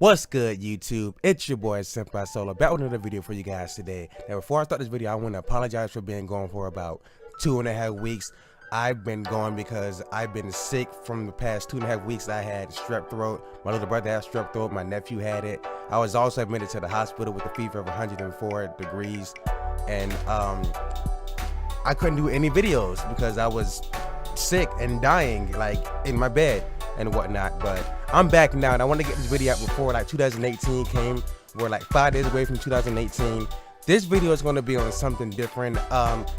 What's good, YouTube? It's your boy Senpai Solo back with another video for you guys today. Now, before I start this video, I want to apologize for being gone for about 2.5 weeks. I've been gone because I've been sick from the past 2.5 weeks. I had strep throat. My little brother had strep throat. My nephew had it. I was also admitted to the hospital with a fever of 104 degrees, and I couldn't do any videos because I was sick and dying, like in my bed and whatnot. But I'm back now, and I want to get this video out before like 2018 came. We're like 5 days away from 2018. This video is going to be on something different.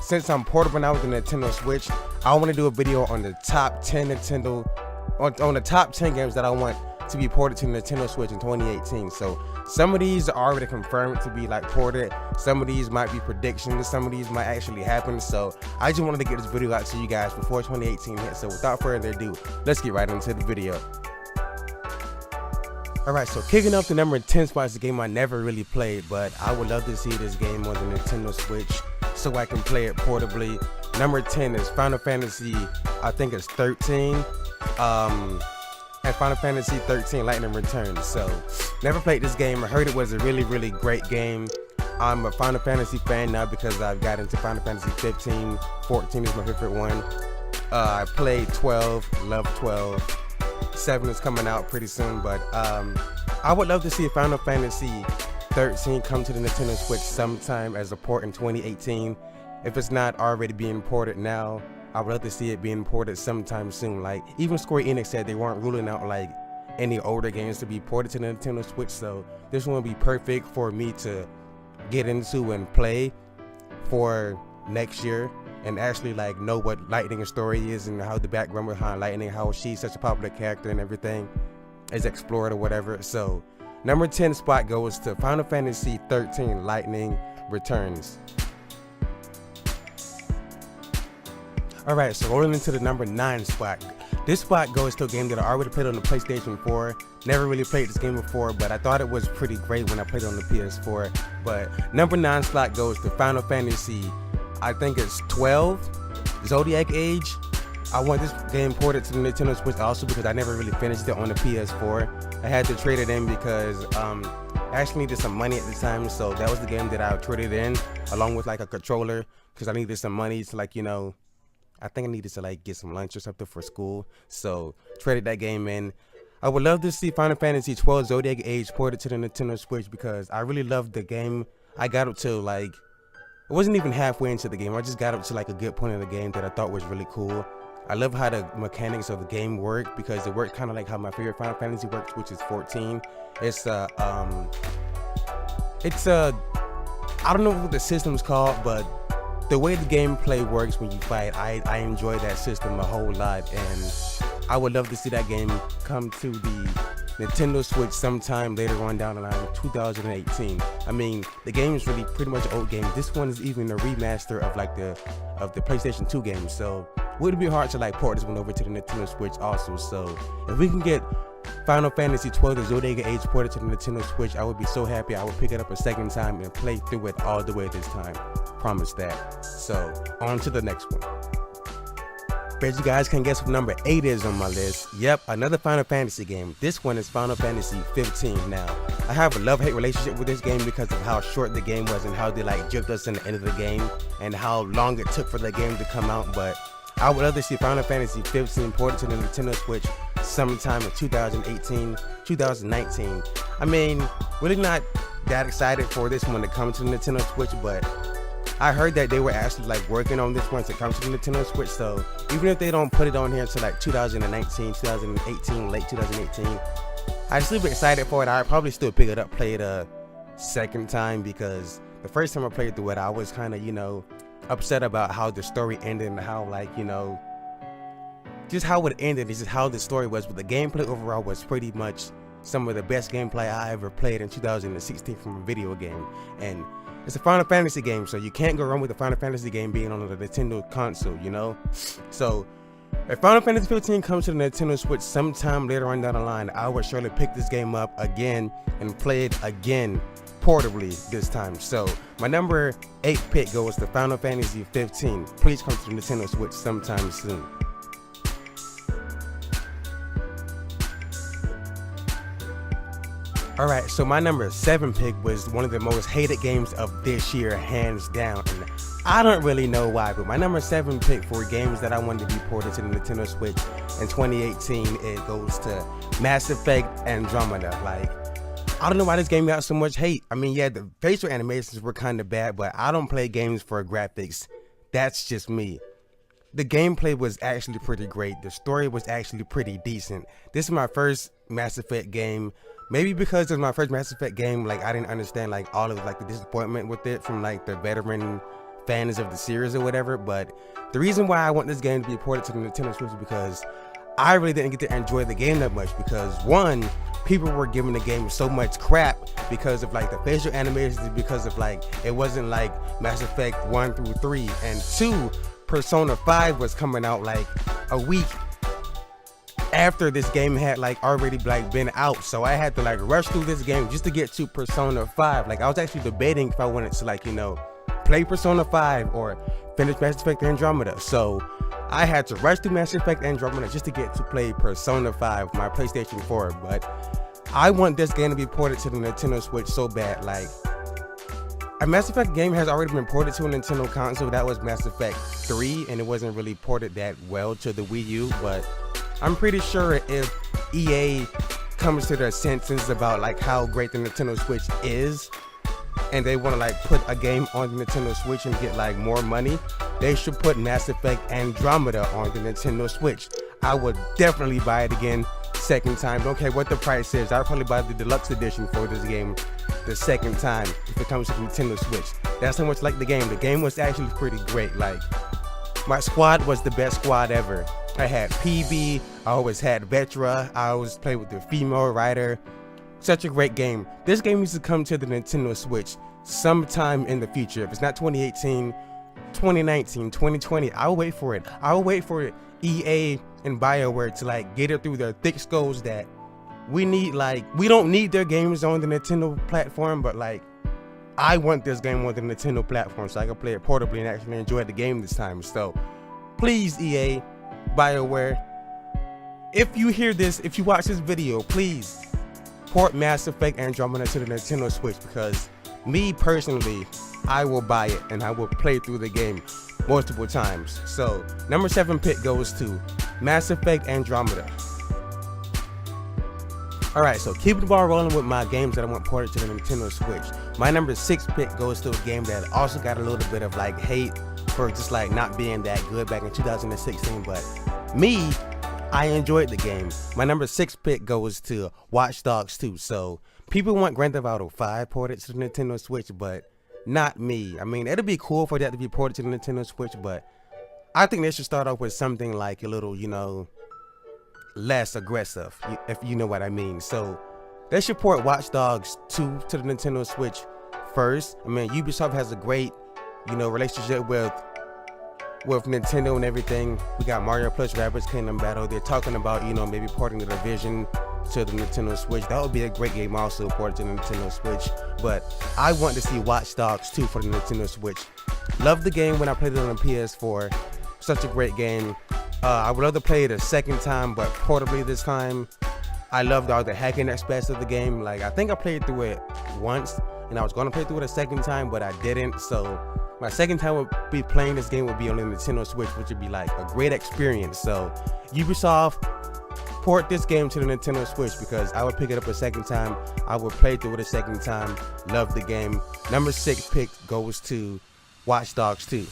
Since I'm portable now with the Nintendo Switch, I want to do a video on the top 10 on the top 10 games that I want to be ported to the Nintendo Switch in 2018. So some of these are already confirmed to be like ported. Some of these might be predictions. Some of these might actually happen. So I just wanted to get this video out to you guys before 2018 hits. So without further ado, let's get right into the video. Alright, so kicking off the number 10 spot is a game I never really played, but I would love to see this game on the Nintendo Switch so I can play it portably. Number 10 is Final Fantasy, I think it's 13. And Final Fantasy 13 Lightning Returns. So never played this game. I heard it was a really great game. I'm a Final Fantasy fan now because I've got into Final Fantasy 15. 14 is my favorite one. I played 12, love 12. 7 is coming out pretty soon, but I would love to see Final Fantasy 13 come to the Nintendo Switch sometime as a port in 2018. If it's not already being ported now, I would love to see it being ported sometime soon. Like, even Square Enix said they weren't ruling out like any older games to be ported to the Nintendo Switch, so this one would be perfect for me to get into and play for next year and actually like know what Lightning's story is and how the background behind Lightning, how she's such a popular character and everything is explored or whatever. So number 10 spot goes to Final Fantasy 13 Lightning Returns. Alright, so rolling into the number 9 spot. This spot goes to a game that I already played on the PlayStation 4. Never really played this game before, but I thought it was pretty great when I played it on the PS4. But number 9 slot goes to Final Fantasy, I think it's 12, Zodiac Age. I want this game ported to the Nintendo Switch also because I never really finished it on the PS4. I had to trade it in because I actually needed some money at the time, so that was the game that I traded in along with like a controller because I needed some money to, like, you know, I think I needed to like get some lunch or something for school, so traded that game in. I would love to see Final Fantasy 12 Zodiac Age ported to the Nintendo Switch because I really loved the game. I got up to like, it wasn't even halfway into the game. I just got up to like a good point of the game that I thought was really cool. I love how the mechanics of the game work because it worked kind of like how my favorite Final Fantasy works, which is 14. It's I don't know what the system's called, but the way the gameplay works when you fight, I enjoy that system a whole lot, and I would love to see that game come to the Nintendo Switch sometime later on down the line, 2018. I mean, the game is really pretty much an old game. This one is even a remaster of like the PlayStation 2 game, so it would be hard to like port this one over to the Nintendo Switch also. So if we can get Final Fantasy 12 the Zodiac Age ported to the Nintendo Switch, I would be so happy. I would pick it up a second time and play through it all the way this time. Promise that. So on to the next one. Bet you guys can guess what number 8 is on my list. Yep, another Final Fantasy game. This one is Final Fantasy 15 now. I have a love-hate relationship with this game because of how short the game was and how they like gypped us in the end of the game and how long it took for the game to come out. But I would love to see Final Fantasy 15 ported to the Nintendo Switch sometime in 2018, 2019. I mean, really not that excited for this one to come to the Nintendo Switch, but I heard that they were actually like working on this one to come to the Nintendo Switch, so even if they don't put it on here until like 2019, 2018, late 2018, I'd still be excited for it. I'd probably still pick it up, play it a second time, because the first time I played through it, I was kind of, you know, upset about how the story ended and how, like, you know, just how it ended is just how the story was. But the gameplay overall was pretty much some of the best gameplay I ever played in 2016 from a video game. And it's a Final Fantasy game, so you can't go wrong with a Final Fantasy game being on the Nintendo console, you know? So if Final Fantasy 15 comes to the Nintendo Switch sometime later on down the line, I would surely pick this game up again and play it again portably this time. So my number 8 pick goes to Final Fantasy 15. Please come to the Nintendo Switch sometime soon. Alright, so my number 7 pick was one of the most hated games of this year, hands down. And I don't really know why, but my number 7 pick for games that I wanted to be ported to the Nintendo Switch in 2018, it goes to Mass Effect Andromeda. Like, I don't know why this game got so much hate. I mean, yeah, the facial animations were kind of bad, but I don't play games for graphics. That's just me. The gameplay was actually pretty great. The story was actually pretty decent. This is my first Mass Effect game. Maybe because it was my first Mass Effect game, like I didn't understand like all of like the disappointment with it from like the veteran fans of the series or whatever. But the reason why I want this game to be ported to the Nintendo Switch is because I really didn't get to enjoy the game that much, because one, people were giving the game so much crap because of like the facial animations, because of like it wasn't like Mass Effect 1 through 3, and 2, Persona 5 was coming out like a week after this game had like already like been out. So I had to like rush through this game just to get to Persona 5. Like I was actually debating if I wanted to like, you know, play Persona 5 or finish Mass Effect Andromeda. So I had to rush through Mass Effect Andromeda just to get to play Persona 5, my PlayStation 4. But I want this game to be ported to the Nintendo Switch so bad. Like, a Mass Effect game has already been ported to a Nintendo console. That was Mass Effect 3, and it wasn't really ported that well to the Wii U. But I'm pretty sure if EA comes to their senses about like how great the Nintendo Switch is, and they want to like put a game on the Nintendo Switch and get like more money, they should put Mass Effect Andromeda on the Nintendo Switch. I would definitely buy it again second time. Don't care what the price is. I'll probably buy the deluxe edition for this game the second time if it comes to the Nintendo Switch. That's how much like the game. The game was actually pretty great. Like, my squad was the best squad ever. I had PB, I always had Vetra, I always played with the female rider. Such a great game. This game needs to come to the Nintendo Switch sometime in the future. If it's not 2018, 2019, 2020, I'll wait for it. I'll wait for EA and BioWare to like get it through their thick skulls that we need. Like, we don't need their games on the Nintendo platform, but like, I want this game on the Nintendo platform so I can play it portably and actually enjoy the game this time. So please, EA, BioWare, if you hear this, if you watch this video, please port Mass Effect Andromeda to the Nintendo Switch, because me personally, I will buy it and I will play through the game multiple times. So number 7 pick goes to Mass Effect Andromeda. Alright, so keep the ball rolling with my games that I want ported to the Nintendo Switch. My number 6 pick goes to a game that also got a little bit of like hate for just like not being that good back in 2016, but me, I enjoyed the game. My number 6 pick goes to Watch Dogs 2. So people want Grand Theft Auto 5 ported to the Nintendo Switch, but not me. I mean, it'd be cool for that to be ported to the Nintendo Switch, but I think they should start off with something like a little, you know, less aggressive, if you know what I mean. So they should port Watch Dogs 2 to the Nintendo Switch first. I mean, Ubisoft has a great, you know, relationship with Nintendo and everything. We got Mario plus Rabbids Kingdom Battle. They're talking about, you know, maybe porting the Division to the Nintendo Switch. That would be a great game also ported to the Nintendo Switch. But I want to see Watch Dogs 2 for the Nintendo Switch. Loved the game when I played it on the PS4. Such a great game. I would love to play it a second time, but portably this time. I loved all the hacking aspects of the game. Like, I think I played through it once, and I was going to play through it a second time, but I didn't. So my second time would be playing this game would be on the Nintendo Switch, which would be like a great experience. So Ubisoft, port this game to the Nintendo Switch, because I would pick it up a second time. I would play through it a second time. Love the game. Number 6 pick goes to Watch Dogs 2.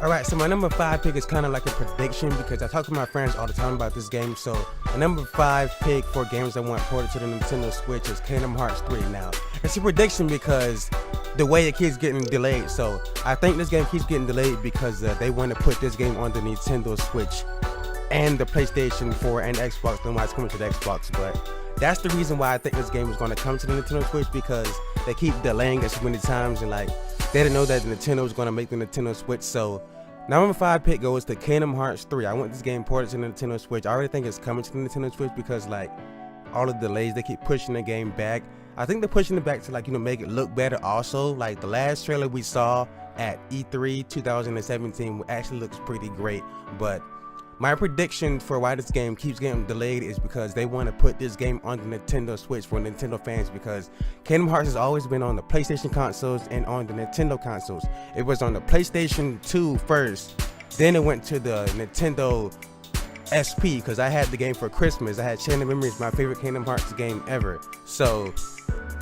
Alright, so my number 5 pick is kind of like a prediction, because I talk to my friends all the time about this game. So my number 5 pick for games I want ported to the Nintendo Switch is Kingdom Hearts 3. Now, it's a prediction because the way it keeps getting delayed. So I think this game keeps getting delayed because they want to put this game on the Nintendo Switch and the PlayStation 4 and Xbox. Then why it's coming to the Xbox. But that's the reason why I think this game is going to come to the Nintendo Switch, because they keep delaying it so many times, and like, they didn't know that Nintendo was going to make the Nintendo Switch. So number 5 pick goes to Kingdom Hearts 3. I want this game ported to the Nintendo Switch. I already think it's coming to the Nintendo Switch because like all the delays, they keep pushing the game back. I think they're pushing it back to like, you know, make it look better also. Like the last trailer we saw at E3 2017 actually looks pretty great. But My prediction for why this game keeps getting delayed is because they want to put this game on the Nintendo Switch for Nintendo fans, because Kingdom Hearts has always been on the PlayStation consoles and on the Nintendo consoles. It was on the PlayStation 2 first, then it went to the Nintendo SP, because I had the game for Christmas. I had Chain of Memories, my favorite Kingdom Hearts game ever. So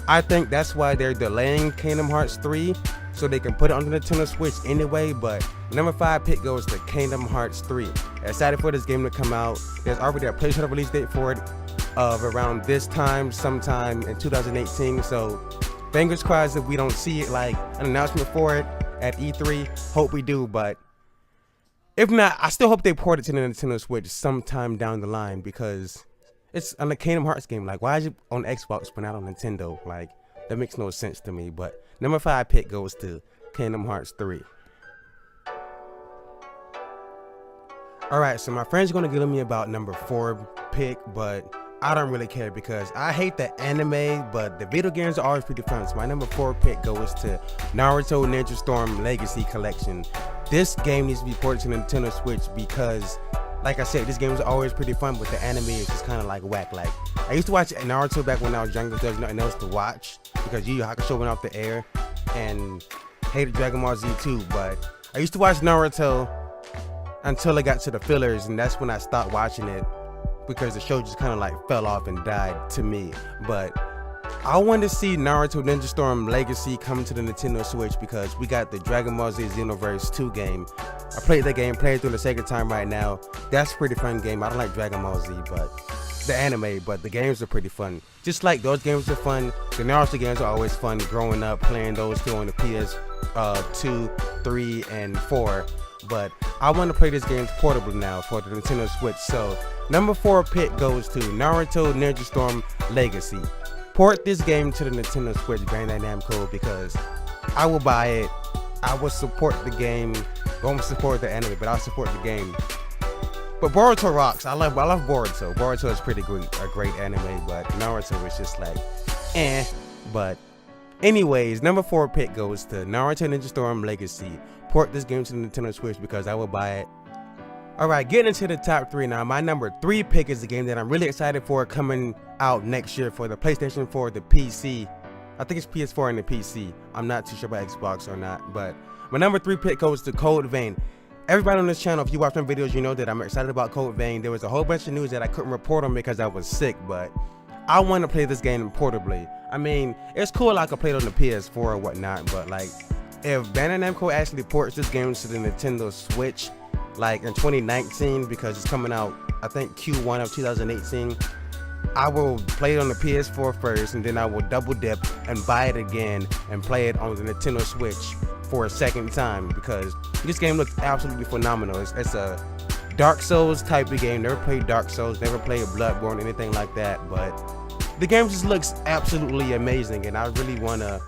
I think that's why they're delaying Kingdom Hearts 3, so they can put it on the Nintendo Switch anyway. But number 5 pick goes to Kingdom Hearts 3. Excited for this game to come out. There's already a placeholder release date for it of around this time, sometime in 2018. So fingers crossed that we don't see it like an announcement for it at E3. Hope we do, but if not, I still hope they port it to the Nintendo Switch sometime down the line, because it's on the Kingdom Hearts game. Like, why is it on Xbox but not on Nintendo? Like, that makes no sense to me. But number 5 pick goes to Kingdom Hearts 3. Alright, so my friend's gonna give me about number 4 pick, but I don't really care because I hate the anime, but the video games are always pretty fun. So my number 4 pick goes to Naruto Ninja Storm Legacy Collection. This game needs to be ported to Nintendo Switch because, like I said, this game is always pretty fun, but the anime is just kind of like whack. Like, I used to watch Naruto back when I was younger, there's nothing else to watch because Yu Yu Hakusho went off the air, and hated Dragon Ball Z too. But I used to watch Naruto until I got to the fillers, and that's when I stopped watching it because the show just kind of like fell off and died to me. But I want to see Naruto Ninja Storm Legacy come to the Nintendo Switch because we got the Dragon Ball Z Xenoverse 2 game. I played that game, played through the second time right now. That's a pretty fun game. I don't like Dragon Ball Z, but the anime, but the games are pretty fun. Just like those games are fun, the Naruto games are always fun growing up, playing those two on the PS2, 3, and 4. But I want to play this game portable now for the Nintendo Switch. So number 4 pick goes to Naruto Ninja Storm Legacy. Port this game to the Nintendo Switch, Bandai Namco, because I will buy it. I will support the game. Won't support the anime, but I'll support the game. But Boruto rocks. I love Boruto. Boruto is pretty great, a great anime, but Naruto is just like, eh. But anyways, number 4 pick goes to Naruto Ninja Storm Legacy. Port this game to the Nintendo Switch because I will buy it. Alright, getting into the top 3 now. My number 3 pick is a game that I'm really excited for coming out next year for the PlayStation 4, the PC. I think it's PS4 and the PC. I'm not too sure about Xbox or not, but my number 3 pick goes to Code Vein. Everybody on this channel, if you watch my videos, you know that I'm excited about Code Vein. There was a whole bunch of news that I couldn't report on because I was sick, but I want to play this game portably. I mean, it's cool I could play it on the PS4 or whatnot, but like, if Bandai Namco actually ports this game to the Nintendo Switch, like in 2019, because it's coming out, I think Q1 of 2018, I will play it on the PS4 first, and then I will double dip and buy it again and play it on the Nintendo Switch for a second time, because this game looks absolutely phenomenal. It's a Dark Souls type of game. Never played Dark Souls, never played Bloodborne, anything like that, but the game just looks absolutely amazing, and I really want to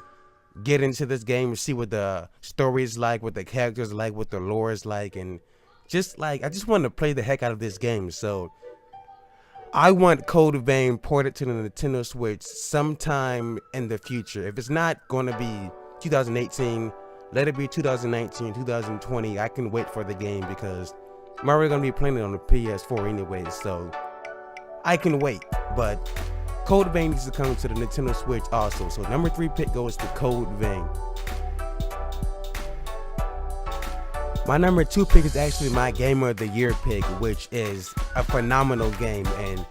get into this game and see what the story is like, what the characters are like, what the lore is like, and just like, I just want to play the heck out of this game. So I want Code Vein ported to the Nintendo Switch sometime in the future. If it's not going to be 2018, let it be 2019, 2020. I can wait for the game because I'm already going to be playing it on the PS4 anyway, so I can wait. But Code Vein needs to come to the Nintendo Switch also. So number 3 pick goes to Code Vein. My number 2 pick is actually my Gamer of the Year pick, which is a phenomenal game, and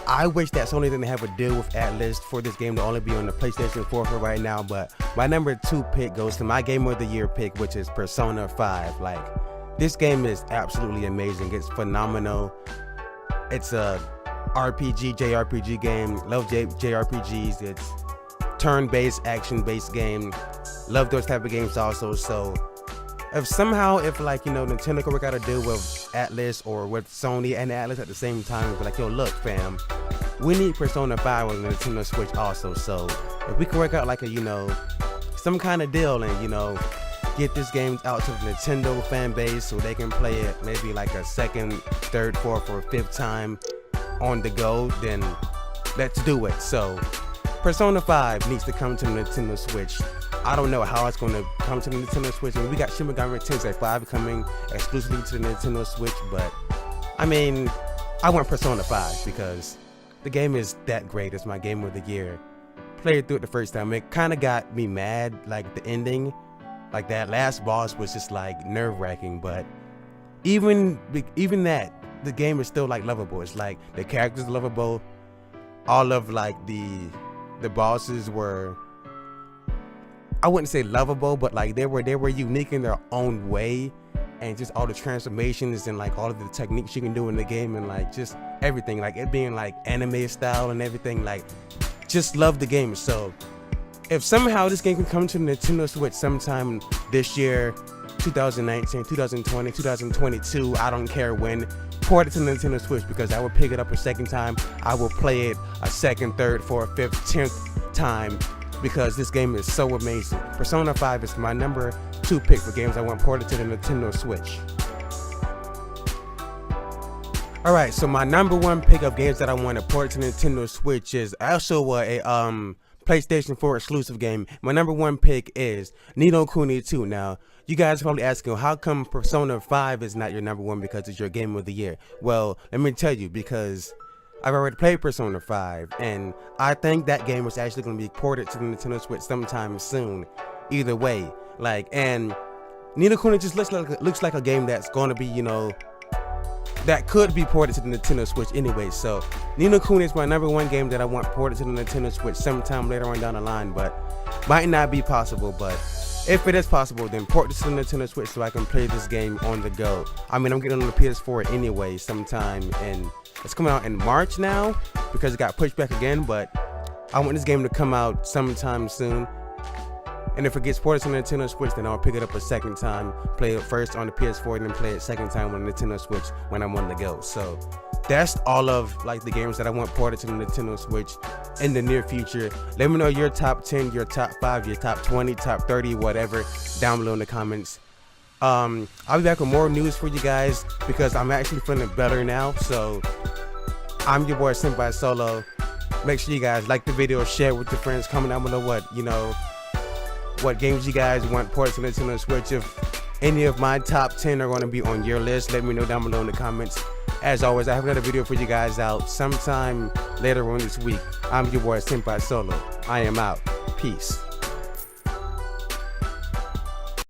I wish that Sony didn't have a deal with Atlas for this game to only be on the PlayStation 4 for right now. But my number 2 pick goes to my Gamer of the Year pick, which is Persona 5. Like, this game is absolutely amazing. It's phenomenal. It's a RPG, JRPG game. Love JRPGs. It's turn-based, action-based game. Love those type of games also. So if like, you know, Nintendo can work out a deal with Atlas or with Sony and Atlas at the same time, be like, yo, look fam, we need Persona 5 on the Nintendo Switch also. So if we can work out like a, you know, some kind of deal and, you know, get this game out to the Nintendo fan base so they can play it maybe like a second, third, fourth, or fifth time on the go, then let's do it. So Persona 5 needs to come to the Nintendo Switch. I don't know how it's going to come to the Nintendo Switch. I mean, we got Shin Megami Tensei 5 coming exclusively to the Nintendo Switch, but I mean, I want Persona 5 because the game is that great. It's my game of the year. Played through it the first time. It kind of got me mad, like the ending. Like that last boss was just like nerve-wracking, but even that, the game is still like lovable. It's like the characters are lovable. All of like the bosses were, I wouldn't say lovable, but like they were unique in their own way, and just all the transformations and like all of the techniques you can do in the game, and like just everything, like it being like anime style and everything, like just love the game. So if somehow this game can come to the Nintendo Switch sometime this year, 2019, 2020, 2022, I don't care when, port it to the Nintendo Switch, because I will pick it up a second time. I will play it a second, third, fourth, fifth, 10th time, because this game is so amazing. Persona 5 is my number 2 pick for games I want ported to the Nintendo Switch. Alright, so my number 1 pick of games that I want to port to the Nintendo Switch is also a PlayStation 4 exclusive game. My number 1 pick is Ni no Kuni 2. Now, you guys are probably asking, how come Persona 5 is not your number 1 because it's your game of the year? Well, let me tell you, because I've already played Persona 5, and I think that game was actually going to be ported to the Nintendo Switch sometime soon. Either way, like, and Ni no Kuni just looks like a game that's going to be, you know, that could be ported to the Nintendo Switch anyway. So Ni no Kuni is my number 1 game that I want ported to the Nintendo Switch sometime later on down the line, but might not be possible. But if it is possible, then port this to the Nintendo Switch so I can play this game on the go. I mean, I'm getting on the PS4 anyway sometime, and it's coming out in March now because it got pushed back again, but I want this game to come out sometime soon. And if it gets ported to the Nintendo Switch, then I'll pick it up a second time, play it first on the PS4, and then play it second time on the Nintendo Switch when I'm on the go. So that's all of like the games that I want ported to the Nintendo Switch in the near future. Let me know your top 10, your top 5, your top 20, top 30, whatever, down below in the comments. I'll be back with more news for you guys because I'm actually feeling better now. So I'm your boy Senpai Solo. Make sure you guys like the video, share it with your friends, comment down below what games you guys want ported to Nintendo Switch. If any of my top 10 are going to be on your list, let me know down below in the comments. As always, I have another video for you guys out sometime later on this week. I'm your boy Senpai Solo. I am out. Peace.